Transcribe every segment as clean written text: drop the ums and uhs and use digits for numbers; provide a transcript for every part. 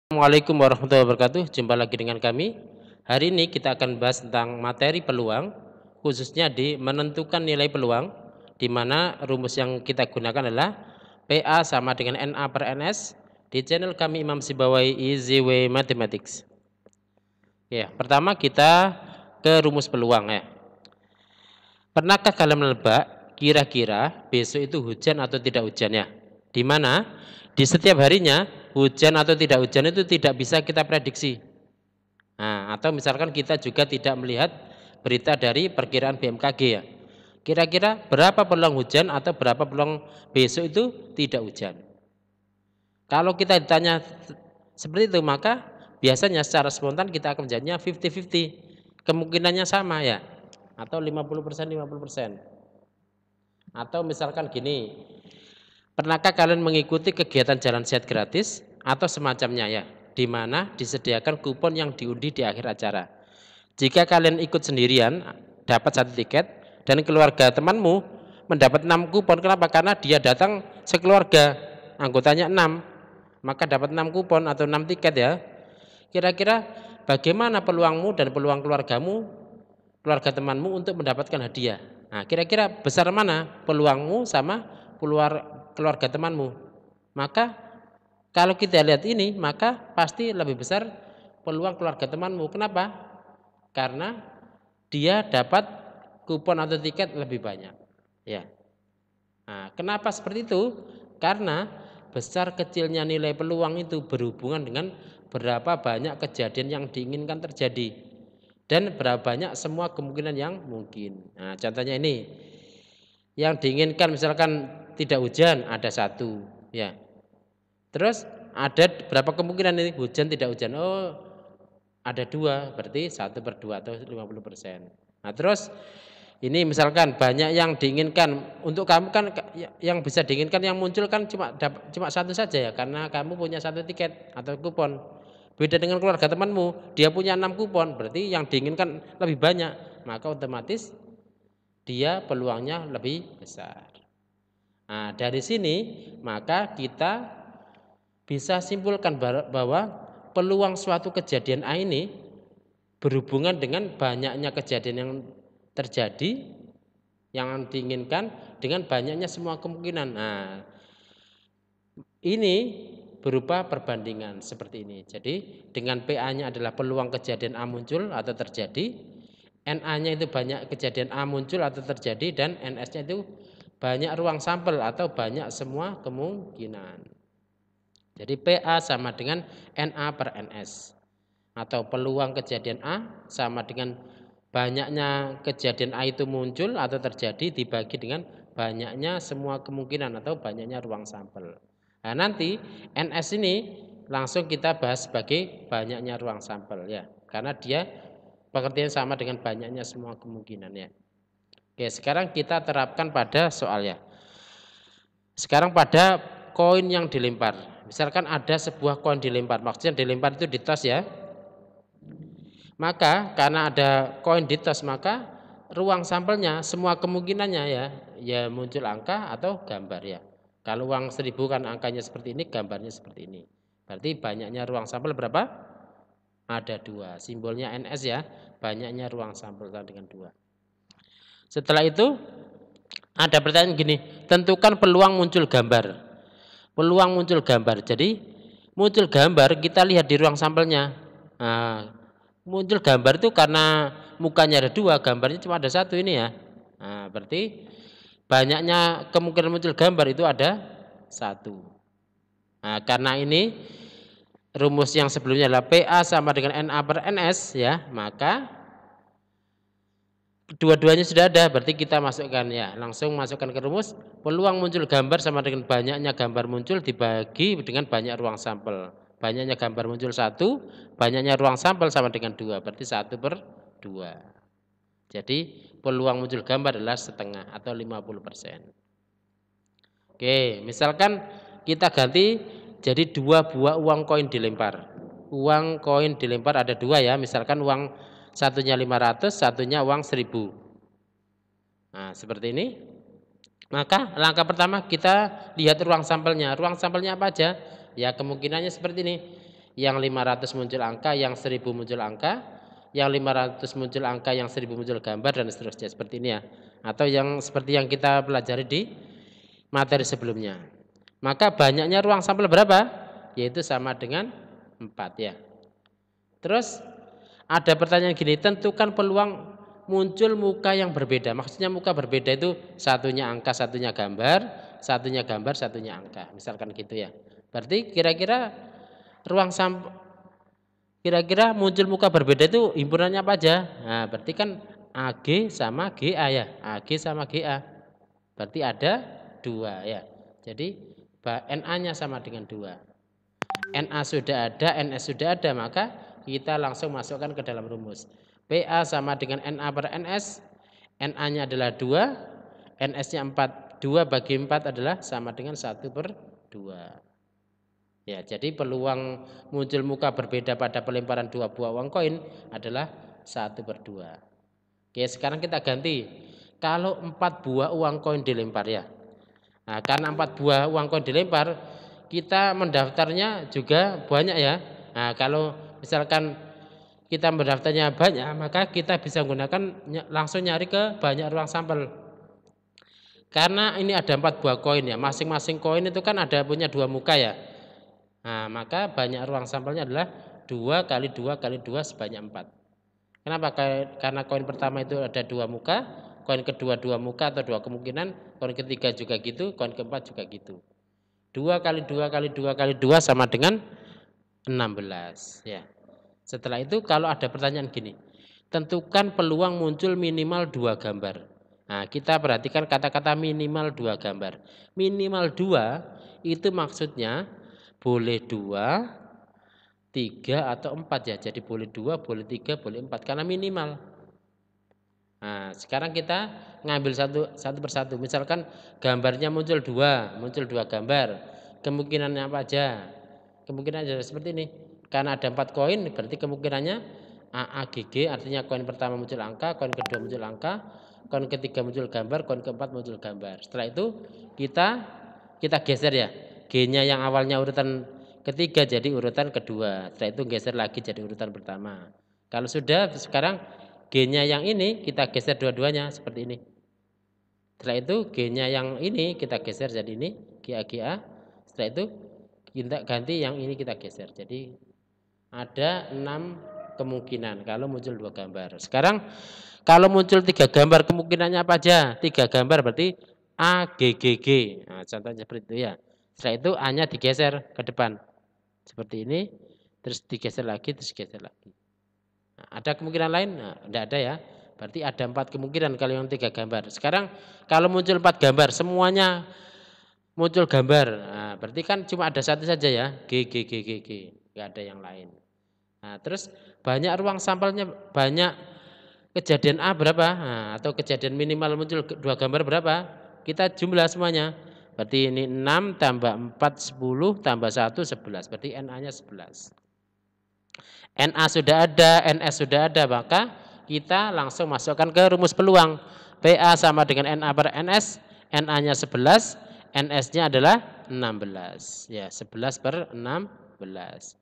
Assalamualaikum warahmatullahi wabarakatuh. Jumpa lagi dengan kami. Hari ini kita akan bahas tentang materi peluang, khususnya di menentukan nilai peluang, di mana rumus yang kita gunakan adalah PA sama dengan NA per NS di channel kami Imam Sibawai Easy Way Mathematics. Ya, pertama kita ke rumus peluang ya. Pernahkah kalian menebak kira-kira besok itu hujan atau tidak hujan ya? Di mana di setiap harinya hujan atau tidak hujan itu tidak bisa kita prediksi. Nah, atau misalkan kita juga tidak melihat berita dari perkiraan BMKG ya. Kira-kira berapa peluang hujan atau berapa peluang besok itu tidak hujan. Kalau kita ditanya seperti itu, maka biasanya secara spontan kita akan menjawabnya 50-50. Kemungkinannya sama ya. Atau 50% 50%. Atau misalkan gini, pernahkah kalian mengikuti kegiatan jalan sehat gratis atau semacamnya ya, di mana disediakan kupon yang diundi di akhir acara. Jika kalian ikut sendirian, dapat 1 tiket, dan keluarga temanmu mendapat 6 kupon. Kenapa? Karena dia datang sekeluarga, anggotanya 6, maka dapat 6 kupon atau 6 tiket ya. Kira-kira bagaimana peluangmu dan peluang keluargamu, keluarga temanmu untuk mendapatkan hadiah? Nah, kira-kira besar mana peluangmu sama keluarga temanmu? Maka kalau kita lihat ini, maka pasti lebih besar peluang keluarga temanmu. Kenapa? Karena dia dapat kupon atau tiket lebih banyak. Ya. Nah, kenapa seperti itu? Karena besar kecilnya nilai peluang itu berhubungan dengan berapa banyak kejadian yang diinginkan terjadi dan berapa banyak semua kemungkinan yang mungkin. Nah, contohnya ini, yang diinginkan misalkan tidak hujan ada 1, ya. Terus ada berapa kemungkinan ini hujan tidak hujan? Oh, ada 2, berarti 1/2 atau 50%. Nah, terus ini misalkan banyak yang diinginkan, untuk kamu kan yang bisa diinginkan yang muncul kan cuma 1 saja ya, karena kamu punya 1 tiket atau kupon. Beda dengan keluarga temanmu, dia punya 6 kupon, berarti yang diinginkan lebih banyak, maka otomatis dia peluangnya lebih besar. Nah, dari sini maka kita bisa simpulkan bahwa peluang suatu kejadian A ini berhubungan dengan banyaknya kejadian yang terjadi yang diinginkan dengan banyaknya semua kemungkinan. Nah, ini berupa perbandingan seperti ini. Jadi dengan PA-nya adalah peluang kejadian A muncul atau terjadi, NA-nya itu banyak kejadian A muncul atau terjadi, dan NS-nya itu banyak ruang sampel atau banyak semua kemungkinan. Jadi PA sama dengan NA per NS, atau peluang kejadian A sama dengan banyaknya kejadian A itu muncul atau terjadi dibagi dengan banyaknya semua kemungkinan atau banyaknya ruang sampel. Nah, nanti NS ini langsung kita bahas sebagai banyaknya ruang sampel ya, karena dia pengertian sama dengan banyaknya semua kemungkinan ya. Oke, sekarang kita terapkan pada soal ya. Sekarang pada koin yang dilempar. Misalkan ada sebuah koin dilempar, maksudnya dilempar itu ditos ya. Maka karena ada koin ditos, maka ruang sampelnya semua kemungkinannya ya muncul angka atau gambar ya. Kalau uang 1.000 kan angkanya seperti ini, gambarnya seperti ini. Berarti banyaknya ruang sampel berapa? Ada 2. Simbolnya NS ya. Banyaknya ruang sampel dengan 2. Setelah itu ada pertanyaan gini, tentukan peluang muncul gambar. Peluang muncul gambar. Jadi muncul gambar kita lihat di ruang sampelnya. Nah, muncul gambar itu karena mukanya ada 2, gambarnya cuma ada 1 ini ya. Nah, berarti banyaknya kemungkinan muncul gambar itu ada 1. Nah, karena ini rumus yang sebelumnya adalah PA sama dengan NA per NS ya, maka dua-duanya sudah ada, berarti kita masukkan ya, langsung masukkan ke rumus. Peluang muncul gambar sama dengan banyaknya gambar muncul dibagi dengan banyak ruang sampel. Banyaknya gambar muncul 1, banyaknya ruang sampel sama dengan 2, berarti 1/2. Jadi peluang muncul gambar adalah setengah atau 50%. Oke, misalkan kita ganti jadi 2 buah uang koin dilempar. Uang koin dilempar ada 2 ya, misalkan uang satunya 500, satunya uang 1.000. Nah, seperti ini. Maka langkah pertama kita lihat ruang sampelnya. Ruang sampelnya apa aja? Ya, kemungkinannya seperti ini. yang 500 muncul angka, yang 1000 muncul angka, yang 500 muncul angka, yang 1000 muncul gambar, dan seterusnya seperti ini ya. Atau yang seperti yang kita pelajari di materi sebelumnya. Maka banyaknya ruang sampel berapa? Yaitu sama dengan 4 ya. Terus ada pertanyaan gini, tentukan peluang muncul muka yang berbeda. Maksudnya muka berbeda itu satunya angka, satunya gambar, satunya gambar, satunya angka. Misalkan gitu ya. Berarti kira-kira ruang sampel, kira-kira muncul muka berbeda itu himpunannya apa aja? Nah, berarti kan AG sama GA ya. AG sama GA. Berarti ada 2 ya. Jadi NA-nya sama dengan 2. NA sudah ada, NS sudah ada, maka kita langsung masukkan ke dalam rumus. PA sama dengan NA per NS, NA-nya adalah 2, NS-nya 4. 2 bagi 4 adalah sama dengan 1/2. Ya, jadi peluang muncul muka berbeda pada pelemparan 2 buah uang koin adalah 1/2. Oke, sekarang kita ganti. Kalau 4 buah uang koin dilempar ya. Nah, karena 4 buah uang koin dilempar, kita mendaftarnya juga banyak ya. Nah, kalau misalkan kita mendaftarnya banyak, maka kita bisa menggunakan langsung nyari ke banyak ruang sampel. Karena ini ada 4 buah koin ya, masing-masing koin itu kan ada punya 2 muka ya. Nah, maka banyak ruang sampelnya adalah 2 kali 2 kali 2 sebanyak 4. Kenapa? Karena koin pertama itu ada 2 muka, koin kedua 2 muka atau 2 kemungkinan, koin ketiga juga gitu, koin keempat juga gitu. 2 kali 2 kali 2 kali 2 sama dengan 16 ya. Setelah itu kalau ada pertanyaan gini, tentukan peluang muncul minimal 2 gambar. Nah, kita perhatikan kata-kata minimal 2 gambar. Minimal 2 itu maksudnya boleh 2, 3 atau 4 ya. Jadi boleh 2, boleh 3, boleh 4 karena minimal. Nah, sekarang kita ngambil satu persatu. Misalkan gambarnya muncul 2 gambar. Kemungkinannya apa aja? Kemungkinan adalah seperti ini. Karena ada 4 koin, berarti kemungkinannya AAGG, artinya koin pertama muncul angka, koin kedua muncul angka, koin ketiga muncul gambar, koin keempat muncul gambar. Setelah itu kita geser ya. G-nya yang awalnya urutan ketiga jadi urutan kedua. Setelah itu geser lagi jadi urutan pertama. Kalau sudah sekarang G-nya yang ini kita geser dua-duanya seperti ini. Setelah itu G-nya yang ini kita geser jadi ini GA. Setelah itu kita ganti yang ini kita geser. Jadi ada 6 kemungkinan kalau muncul 2 gambar. Sekarang kalau muncul 3 gambar kemungkinannya apa aja? 3 gambar berarti AGGG. Nah, contohnya seperti itu ya. Setelah itu A-nya digeser ke depan. Seperti ini, terus digeser lagi, terus digeser lagi. Nah, ada kemungkinan lain? Nah, tidak ada ya. Berarti ada 4 kemungkinan kalau yang 3 gambar. Sekarang kalau muncul 4 gambar, semuanya muncul gambar. Nah, berarti kan cuma ada satu saja ya, G. Enggak ada yang lain. Nah, terus banyak ruang sampelnya, banyak kejadian A berapa? Nah, atau kejadian minimal muncul 2 gambar berapa? Kita jumlah semuanya. Berarti ini 6 tambah 4 10 tambah 1 11. Berarti NA-nya 11. NA sudah ada, NS sudah ada, maka kita langsung masukkan ke rumus peluang. PA sama dengan NA per NS, NA-nya 11, NS-nya adalah 16. Ya, 11 per 16.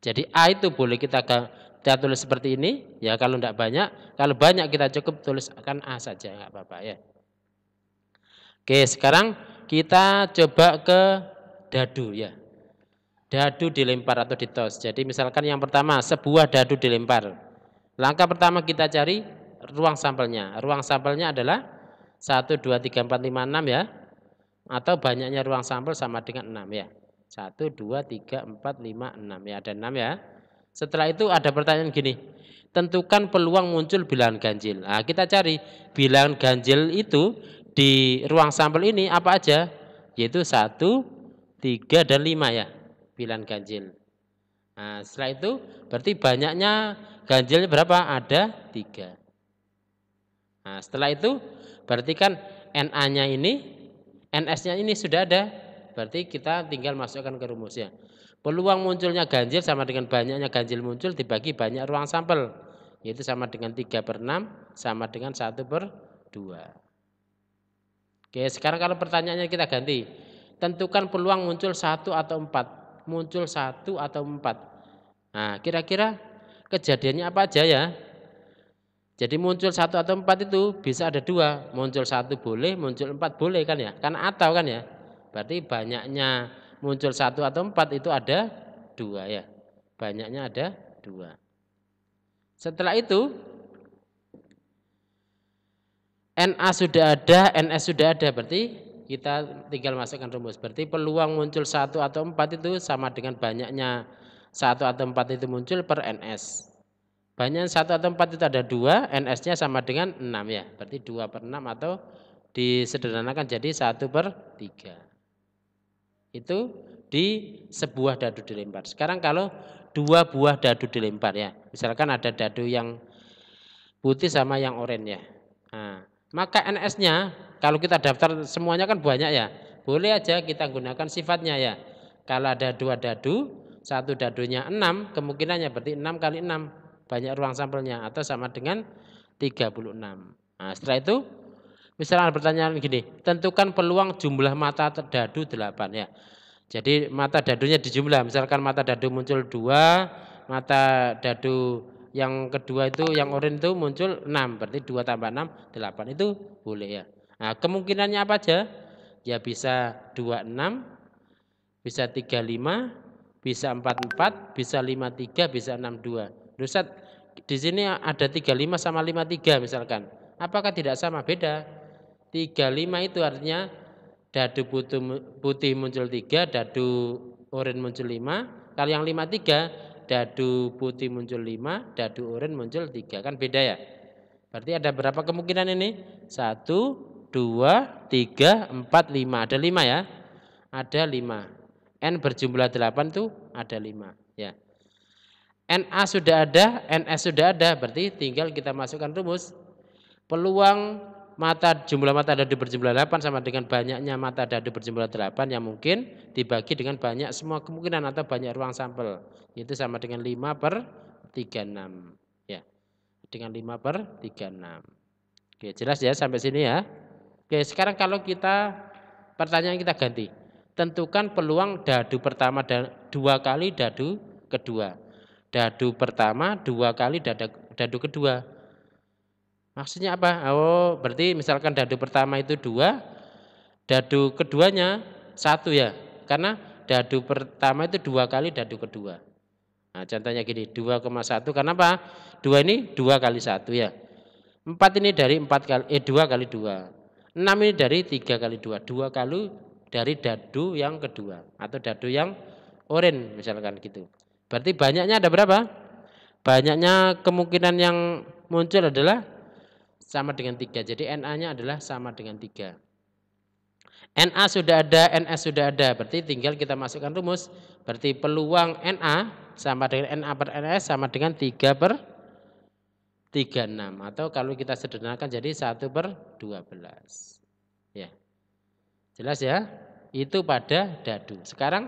Jadi A itu boleh kita tulis seperti ini, ya kalau tidak banyak. Kalau banyak kita cukup tuliskan A saja, nggak apa-apa ya. Oke, sekarang kita coba ke dadu ya. Dadu dilempar atau ditos. Jadi misalkan yang pertama sebuah dadu dilempar. Langkah pertama kita cari ruang sampelnya. Ruang sampelnya adalah 1, 2, 3, 4, 5, 6 ya. Atau banyaknya ruang sampel sama dengan 6 ya. 1, 2, 3, 4, 5, 6 ya. Ada 6 ya. Setelah itu ada pertanyaan gini. Tentukan peluang muncul bilangan ganjil. Nah, kita cari bilangan ganjil itu di ruang sampel ini apa aja? Yaitu 1, 3, dan 5 ya. Bilangan ganjil. Nah, setelah itu berarti banyaknya ganjilnya berapa? Ada 3. Nah, setelah itu berarti kan NA-nya ini, NS-nya ini sudah ada. Berarti kita tinggal masukkan ke rumusnya. Peluang munculnya ganjil sama dengan banyaknya ganjil muncul dibagi banyak ruang sampel. Yaitu sama dengan 3/6 sama dengan 1/2. Oke, sekarang kalau pertanyaannya kita ganti. Tentukan peluang muncul 1 atau 4. Muncul 1 atau 4. Nah, kira-kira kejadiannya apa aja ya? Jadi muncul 1 atau 4 itu bisa ada 2, muncul 1 boleh, muncul 4 boleh kan ya? Kan atau kan ya? Berarti banyaknya muncul 1 atau 4 itu ada 2 ya. Banyaknya ada 2. Setelah itu NA sudah ada, NS sudah ada, berarti kita tinggal masukkan rumus. Berarti peluang muncul 1 atau 4 itu sama dengan banyaknya 1 atau 4 itu muncul per NS. Banyak 1 atau 4 itu ada 2, NS-nya sama dengan 6 ya. Berarti 2 per 6 atau disederhanakan jadi 1 per 3. Itu di sebuah dadu dilempar. Sekarang kalau 2 buah dadu dilempar ya. Misalkan ada dadu yang putih sama yang oranye ya. Nah, maka NS-nya kalau kita daftar semuanya kan banyak ya. Boleh aja kita gunakan sifatnya ya. Kalau ada 2 dadu, 1 dadunya 6, kemungkinannya berarti 6 kali 6. Banyak ruang sampelnya atau sama dengan 36. Nah, setelah itu misalnya pertanyaan gini, tentukan peluang jumlah mata dadu 8 ya. Jadi mata dadunya dijumlah, misalkan mata dadu muncul 2, mata dadu yang kedua itu yang oranye itu muncul 6, berarti 2 tambah 6 8 itu boleh ya. Nah, kemungkinannya apa aja? Ya bisa 26, bisa 35, bisa 44, bisa 53, bisa 62. Ustaz, di sini ada 35 sama 53 misalkan. Apakah tidak sama? Beda. 35 itu artinya dadu putih muncul 3, dadu oranye muncul 5. Kalau yang 53, dadu putih muncul 5, dadu oranye muncul 3. Kan beda ya? Berarti ada berapa kemungkinan ini? 1, 2, 3, 4, 5. Ada 5 ya? Ada 5. N berjumlah 8 tuh ada 5 ya. NA sudah ada, NS sudah ada, berarti tinggal kita masukkan rumus. Peluang jumlah mata dadu berjumlah 8 sama dengan banyaknya mata dadu berjumlah 8 yang mungkin dibagi dengan banyak semua kemungkinan atau banyak ruang sampel. Itu sama dengan 5 per 36 ya. Dengan 5 per 36. Oke, jelas ya sampai sini ya. Oke, sekarang kalau pertanyaan kita ganti. Tentukan peluang dadu pertama dan 2 kali dadu kedua. Dadu pertama 2 kali dadu kedua. Maksudnya apa? Oh, berarti misalkan dadu pertama itu 2, dadu keduanya 1 ya. Karena dadu pertama itu 2 kali dadu kedua. Nah, contohnya gini, 2,1 karena apa? 2 ini 2 kali 1 ya. 4 ini dari 2 kali 2. 6 ini dari 3 kali 2. 2 kali dari dadu yang kedua atau dadu yang oranye misalkan gitu. Berarti banyaknya ada berapa? Banyaknya kemungkinan yang muncul adalah sama dengan 3. Jadi NA-nya adalah sama dengan 3. NA sudah ada, NS sudah ada. Berarti tinggal kita masukkan rumus. Berarti peluang NA sama dengan NA per NS sama dengan 3 per 36. Atau kalau kita sederhanakan jadi 1 per 12. Ya. Jelas ya? Itu pada dadu. Sekarang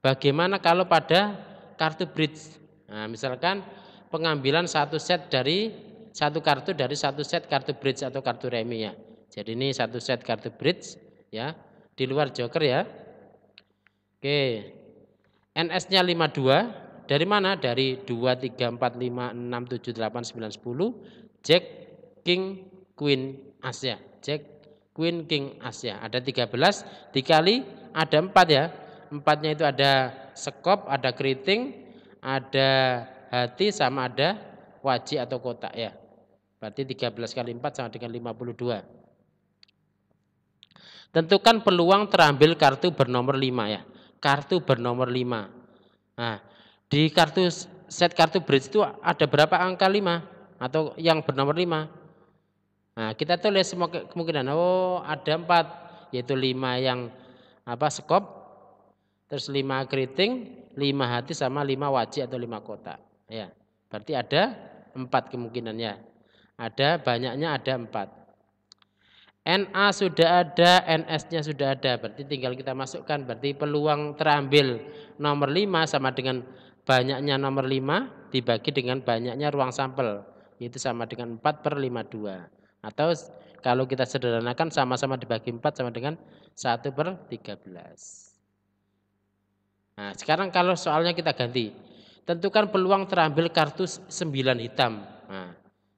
bagaimana kalau pada kartu bridge? Nah, misalkan pengambilan satu set dari satu kartu dari satu set kartu bridge atau kartu remi ya. Jadi ini satu set kartu bridge ya, di luar joker ya. Oke. NS-nya 52. Dari mana? Dari 2, 3, 4, 5, 6, 7, 8, 9, 10. Jack, King, Queen, As ya. Jack, Queen, King, As ya. Ada 13 dikali ada 4 ya. 4-nya itu ada sekop, ada keriting, ada hati sama ada wajik atau kotak ya. Berarti 13 kali 4 sama dengan 52. Tentukan peluang terambil kartu bernomor 5 ya. Kartu bernomor 5. Nah, di set kartu bridge itu ada berapa angka 5 atau yang bernomor 5? Nah, kita tulis semua kemungkinan. Oh, ada 4, yaitu 5 yang sekop, terus 5 keriting, 5 hati sama 5 wajik atau 5 kotak. Ya. Berarti ada 4 kemungkinannya. Ada banyaknya ada 4. NA sudah ada, NS-nya sudah ada. Berarti tinggal kita masukkan. Berarti peluang terambil nomor 5 sama dengan banyaknya nomor 5 dibagi dengan banyaknya ruang sampel. Itu sama dengan 4 per 52. Atau kalau kita sederhanakan sama-sama dibagi 4 sama dengan 1 per 13. Nah, sekarang kalau soalnya kita ganti. tentukan peluang terambil kartu 9 hitam. Nah,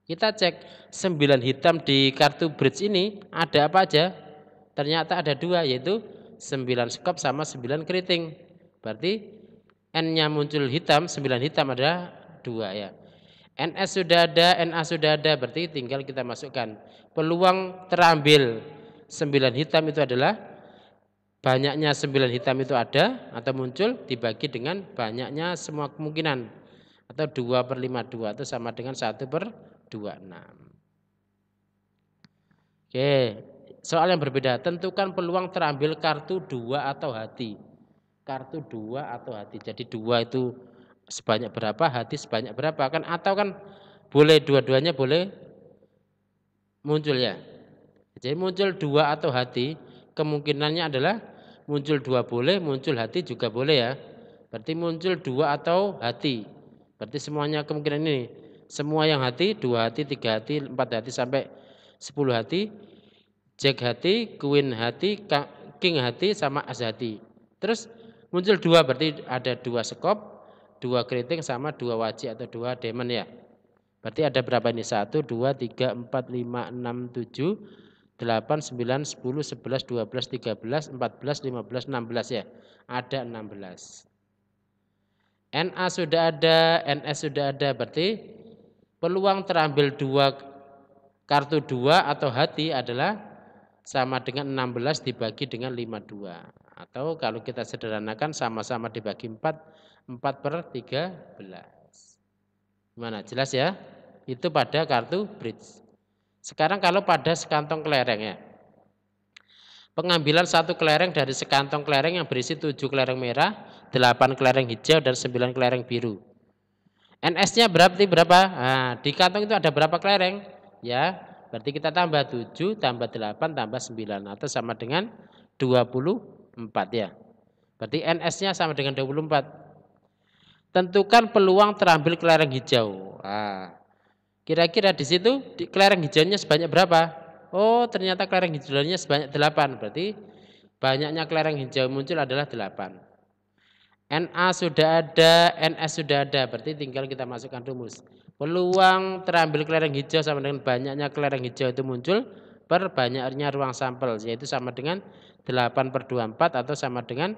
kita cek 9 hitam di kartu bridge ini ada apa aja? Ternyata ada 2, yaitu 9 skop sama 9 keriting. Berarti N-nya muncul hitam, 9 hitam ada 2 ya. NS sudah ada, NA sudah ada, berarti tinggal kita masukkan. Peluang terambil 9 hitam itu adalah banyaknya 9 hitam itu ada atau muncul dibagi dengan banyaknya semua kemungkinan. Atau 2/52 itu sama dengan 1/26. Oke, soal yang berbeda. Tentukan peluang terambil kartu 2 atau hati. Kartu 2 atau hati. Jadi 2 itu sebanyak berapa, hati sebanyak berapa kan, atau kan boleh dua-duanya boleh muncul ya. Jadi muncul 2 atau hati kemungkinannya adalah muncul 2 boleh, muncul hati juga boleh ya. Berarti muncul 2 atau hati. Berarti semuanya kemungkinan ini. Semua yang hati, 2 hati, 3 hati, 4 hati sampai 10 hati, jack hati, queen hati, king hati sama as hati. Terus muncul 2 berarti ada 2 skop, 2 keriting sama 2 wajik atau 2 diamond ya. Berarti ada berapa ini? 1, 2, 3, 4, 5, 6, 7, 8, 9, 10, 11, 12, 13, 14, 15, 16 ya. Ada 16. NA sudah ada, NS sudah ada. Berarti peluang terambil 2 kartu 2 atau hati adalah sama dengan 16 dibagi dengan 52. Atau kalau kita sederhanakan sama-sama dibagi 4/13. Gimana? Jelas ya? Itu pada kartu bridge. Sekarang kalau pada sekantong kelereng ya. Pengambilan 1 kelereng dari sekantong kelereng yang berisi 7 kelereng merah, 8 kelereng hijau, dan 9 kelereng biru. NS-nya berarti berapa? Nah, di kantong itu ada berapa kelereng? Ya, berarti kita tambah 7 tambah 8 tambah 9 atau sama dengan 24 ya. Berarti NS-nya sama dengan 24. Tentukan peluang terambil kelereng hijau. Nah, kira-kira di situ kelereng hijaunya sebanyak berapa? Oh, ternyata kelereng hijaunya sebanyak 8. Berarti banyaknya kelereng hijau muncul adalah 8. NA sudah ada, NS sudah ada, berarti tinggal kita masukkan rumus. Peluang terambil kelereng hijau sama dengan banyaknya kelereng hijau itu muncul per banyaknya ruang sampel, yaitu sama dengan 8/24 atau sama dengan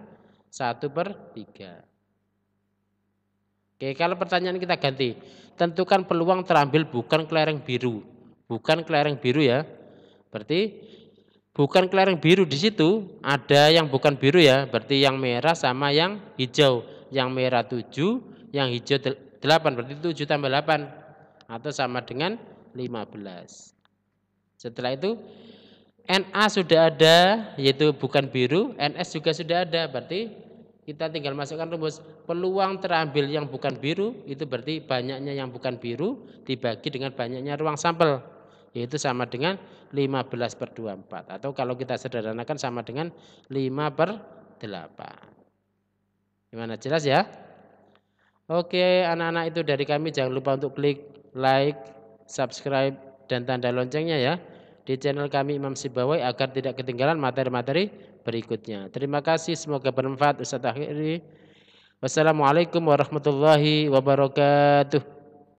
1/3. Oke, kalau pertanyaan kita ganti. Tentukan peluang terambil bukan kelereng biru. Bukan kelereng biru ya. Berarti bukan kelereng biru di situ, ada yang bukan biru ya, berarti yang merah sama yang hijau. Yang merah 7, yang hijau 8, berarti 7 tambah 8 atau sama dengan 15. Setelah itu NA sudah ada, yaitu bukan biru, NS juga sudah ada, berarti kita tinggal masukkan rumus. Peluang terambil yang bukan biru itu berarti banyaknya yang bukan biru dibagi dengan banyaknya ruang sampel, yaitu sama dengan 15/24 atau kalau kita sederhanakan sama dengan 5/8. Gimana, jelas ya? Oke anak-anak, itu dari kami. Jangan lupa untuk klik like, subscribe, dan tanda loncengnya ya di channel kami Imam Sibawai agar tidak ketinggalan materi-materi berikutnya. Terima kasih, semoga bermanfaat. Ustaz akhiri. Wassalamualaikum warahmatullahi wabarakatuh.